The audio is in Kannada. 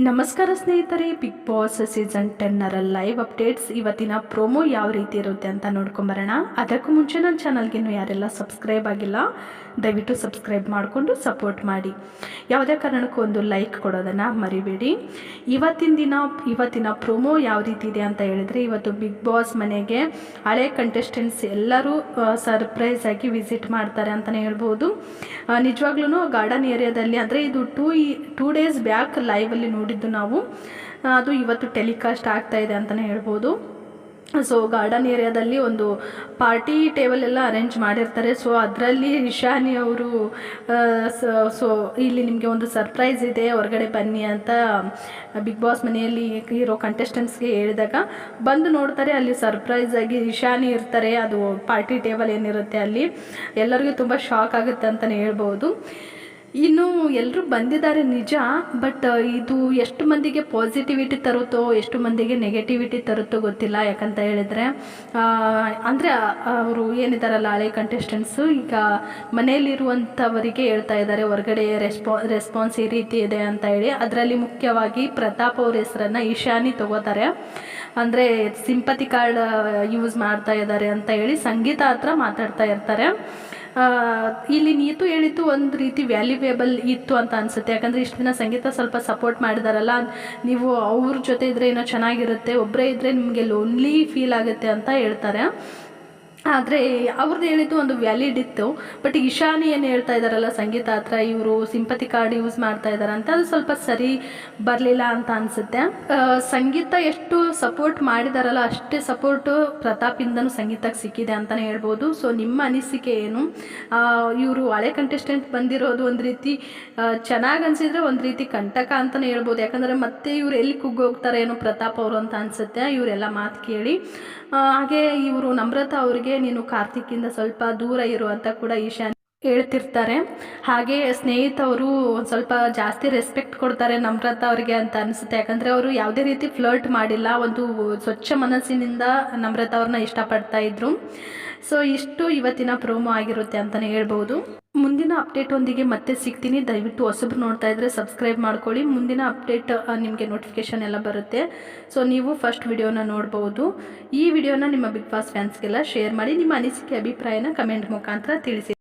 ನಮಸ್ಕಾರ ಸ್ನೇಹಿತರೆ, ಬಿಗ್ ಬಾಸ್ ಸೀಸನ್ 10ರ ಲೈವ್ ಅಪ್ಡೇಟ್ಸ್ ಇವತ್ತಿನ ಪ್ರೋಮೋ ಯಾವ ರೀತಿ ಇರುತ್ತೆ ಅಂತ ನೋಡ್ಕೊಂಬರೋಣ. ಅದಕ್ಕೂ ಮುಂಚೆ ನನ್ನ ಚಾನಲ್ಗೆ ಇನ್ನೂ ಯಾರೆಲ್ಲ ಸಬ್ಸ್ಕ್ರೈಬ್ ಆಗಿಲ್ಲ ದಯವಿಟ್ಟು ಸಬ್ಸ್ಕ್ರೈಬ್ ಮಾಡಿಕೊಂಡು ಸಪೋರ್ಟ್ ಮಾಡಿ. ಯಾವುದೇ ಕಾರಣಕ್ಕೂ ಒಂದು ಲೈಕ್ ಕೊಡೋದನ್ನು ಮರಿಬೇಡಿ. ಇವತ್ತಿನ ಪ್ರೋಮೋ ಯಾವ ರೀತಿ ಇದೆ ಅಂತ ಹೇಳಿದರೆ, ಇವತ್ತು ಬಿಗ್ ಬಾಸ್ ಮನೆಗೆ ಹಳೆ ಕಂಟೆಸ್ಟೆಂಟ್ಸ್ ಎಲ್ಲರೂ ಸರ್ಪ್ರೈಸ್ ಆಗಿ ವಿಸಿಟ್ ಮಾಡ್ತಾರೆ ಅಂತಲೇ ಹೇಳ್ಬೋದು. ನಿಜವಾಗ್ಲೂ ಗಾರ್ಡನ್ ಏರಿಯಾದಲ್ಲಿ ಅಂದರೆ ಇದು ಟೂ ಡೇಸ್ ಬ್ಯಾಕ್ ಲೈವಲ್ಲಿ ನೋಡಿದ್ದು ನಾವು, ಅದು ಇವತ್ತು ಟೆಲಿಕಾಸ್ಟ್ ಆಗ್ತಾ ಇದೆ ಅಂತಲೇ ಹೇಳ್ಬೋದು. ಸೊ ಗಾರ್ಡನ್ ಏರಿಯಾದಲ್ಲಿ ಒಂದು ಪಾರ್ಟಿ ಟೇಬಲ್ ಎಲ್ಲ ಅರೇಂಜ್ ಮಾಡಿರ್ತಾರೆ. ಸೊ ಅದರಲ್ಲಿ ಇಶಾನಿ ಅವರು ಸೊ ಇಲ್ಲಿ ನಿಮಗೆ ಒಂದು ಸರ್ಪ್ರೈಸ್ ಇದೆ, ಹೊರಗಡೆ ಬನ್ನಿ ಅಂತ ಬಿಗ್ ಬಾಸ್ ಮನೆಯಲ್ಲಿ ಇರೋ ಕಂಟೆಸ್ಟೆಂಟ್ಸ್ಗೆ ಹೇಳಿದಾಗ ಬಂದು ನೋಡ್ತಾರೆ. ಅಲ್ಲಿ ಸರ್ಪ್ರೈಸ್ ಆಗಿ ಇಶಾನಿ ಇರ್ತಾರೆ. ಅದು ಪಾರ್ಟಿ ಟೇಬಲ್ ಏನಿರುತ್ತೆ ಅಲ್ಲಿ ಎಲ್ಲರಿಗೂ ತುಂಬ ಶಾಕ್ ಆಗುತ್ತೆ ಅಂತಲೇ ಹೇಳ್ಬೋದು. ಇನ್ನು ಎಲ್ಲರೂ ಬಂದಿದ್ದಾರೆ ನಿಜ, ಬಟ್ ಇದು ಎಷ್ಟು ಮಂದಿಗೆ ಪಾಸಿಟಿವಿಟಿ ತರುತ್ತೋ ಎಷ್ಟು ಮಂದಿಗೆ ನೆಗೆಟಿವಿಟಿ ತರುತ್ತೋ ಗೊತ್ತಿಲ್ಲ. ಯಾಕಂತ ಹೇಳಿದರೆ ಅಂದರೆ ಅವರು ಏನಿದ್ದಾರಲ್ಲ ಹಳೆ ಕಂಟೆಸ್ಟೆಂಟ್ಸು ಈಗ ಮನೆಯಲ್ಲಿರುವಂಥವರಿಗೆ ಹೇಳ್ತಾ ಇದ್ದಾರೆ ಹೊರಗಡೆ ರೆಸ್ಪಾನ್ಸ್ ಈ ರೀತಿ ಇದೆ ಅಂತ ಹೇಳಿ. ಅದರಲ್ಲಿ ಮುಖ್ಯವಾಗಿ ಪ್ರತಾಪ್ ಅವ್ರ ಹೆಸರನ್ನು ಇಶಾನಿ ತಗೋತಾರೆ. ಅಂದರೆ ಸಿಂಪತಿ ಕಾರ್ಡ್ ಯೂಸ್ ಮಾಡ್ತಾ ಇದ್ದಾರೆ ಅಂತ ಹೇಳಿ ಸಂಗೀತ ಹತ್ರ ಮಾತಾಡ್ತಾ ಇರ್ತಾರೆ. ಇಲ್ಲಿ ನೀತು ಹೇಳಿದ್ದು ಒಂದು ರೀತಿ ವ್ಯಾಲ್ಯೂಯೇಬಲ್ ಇತ್ತು ಅಂತ ಅನಿಸುತ್ತೆ. ಯಾಕಂದರೆ ಇಷ್ಟು ದಿನ ಸಂಗೀತ ಸ್ವಲ್ಪ ಸಪೋರ್ಟ್ ಮಾಡಿದಾರಲ್ಲ, ನೀವು ಅವ್ರ ಜೊತೆ ಇದ್ದರೆ ಏನೋ ಚೆನ್ನಾಗಿರುತ್ತೆ, ಒಬ್ಬರೇ ಇದ್ದರೆ ನಿಮಗೆ ಲೋನ್ಲಿ ಫೀಲ್ ಆಗುತ್ತೆ ಅಂತ ಹೇಳ್ತಾರೆ. ಆದರೆ ಅವ್ರದ್ದು ಹೇಳಿದ್ದು ಒಂದು ವ್ಯಾಲಿಡ್ ಇತ್ತು. ಬಟ್ ಇಶಾನಿ ಏನು ಹೇಳ್ತಾ ಇದ್ದಾರಲ್ಲ ಸಂಗೀತ ಹತ್ರ ಇವರು ಸಿಂಪತಿ ಕಾರ್ಡ್ ಯೂಸ್ ಮಾಡ್ತಾ ಇದ್ದಾರೆ ಅಂತ, ಅದು ಸ್ವಲ್ಪ ಸರಿ ಬರಲಿಲ್ಲ ಅಂತ ಅನಿಸುತ್ತೆ. ಸಂಗೀತ ಎಷ್ಟು ಸಪೋರ್ಟ್ ಮಾಡಿದಾರಲ್ಲ ಅಷ್ಟೇ ಸಪೋರ್ಟು ಪ್ರತಾಪಿಂದನೂ ಸಂಗೀತಕ್ಕೆ ಸಿಕ್ಕಿದೆ ಅಂತಲೇ ಹೇಳ್ಬೋದು. ಸೊ ನಿಮ್ಮ ಅನಿಸಿಕೆ ಏನು? ಇವರು ಹಳೆ ಕಂಟೆಸ್ಟೆಂಟ್ ಬಂದಿರೋದು ಒಂದು ರೀತಿ ಚೆನ್ನಾಗಿ ಅನಿಸಿದರೆ ಒಂದು ರೀತಿ ಕಂಟಕ ಅಂತಲೇ ಹೇಳ್ಬೋದು. ಯಾಕಂದರೆ ಮತ್ತೆ ಇವ್ರು ಎಲ್ಲಿ ಕುಗ್ಗೋಗ್ತಾರೆ ಏನೋ ಪ್ರತಾಪ್ ಅವರು ಅಂತ ಅನಿಸುತ್ತೆ ಇವರೆಲ್ಲ ಮಾತು ಕೇಳಿ. ಹಾಗೆ ಇವರು ನಮ್ರತಾ ಅವರಿಗೆ ನೀನು ಕಾರ್ತಿಕ್ಕಿಂದ ಸ್ವಲ್ಪ ದೂರ ಇರು ಅಂತ ಕೂಡ ಈಶಾನ್ ಹೇಳ್ತಿರ್ತಾರೆ. ಹಾಗೆ ಸ್ನೇಹಿತವರು ಒಂದು ಸ್ವಲ್ಪ ಜಾಸ್ತಿ ರೆಸ್ಪೆಕ್ಟ್ ಕೊಡ್ತಾರೆ ನಮ್ರತಾ ಅವರಿಗೆ ಅಂತ ಅನಿಸುತ್ತೆ. ಯಾಕಂದರೆ ಅವರು ಯಾವುದೇ ರೀತಿ ಫ್ಲರ್ಟ್ ಮಾಡಿಲ್ಲ, ಒಂದು ಸ್ವಚ್ಛ ಮನಸ್ಸಿನಿಂದ ನಮ್ರತಾ ಅವ್ರನ್ನ ಇಷ್ಟಪಡ್ತಾ ಇದ್ರು. ಸೊ ಇಷ್ಟು ಇವತ್ತಿನ ಪ್ರೋಮೋ ಆಗಿರುತ್ತೆ ಅಂತಲೇ ಹೇಳ್ಬೋದು. ಮುಂದಿನ ಅಪ್ಡೇಟ್ ಒಂದಿಗೆ ಮತ್ತೆ ಸಿಗ್ತೀನಿ. ದಯವಿಟ್ಟು ಹೊಸಬ್ರು ನೋಡ್ತಾ ಇದ್ದರೆ ಸಬ್ಸ್ಕ್ರೈಬ್ ಮಾಡ್ಕೊಳ್ಳಿ. ಮುಂದಿನ ಅಪ್ಡೇಟ್ ನಿಮಗೆ ನೋಟಿಫಿಕೇಷನ್ ಎಲ್ಲ ಬರುತ್ತೆ. ಸೊ ನೀವು ಫಸ್ಟ್ ವಿಡಿಯೋನ ನೋಡ್ಬೋದು. ಈ ವಿಡಿಯೋನ ನಿಮ್ಮ ಬಿಗ್ ಬಾಸ್ ಫ್ಯಾನ್ಸ್ಗೆಲ್ಲ ಶೇರ್ ಮಾಡಿ. ನಿಮ್ಮ ಅನಿಸಿಕೆ ಅಭಿಪ್ರಾಯನ ಕಮೆಂಟ್ ಮುಖಾಂತರ ತಿಳಿಸಿ.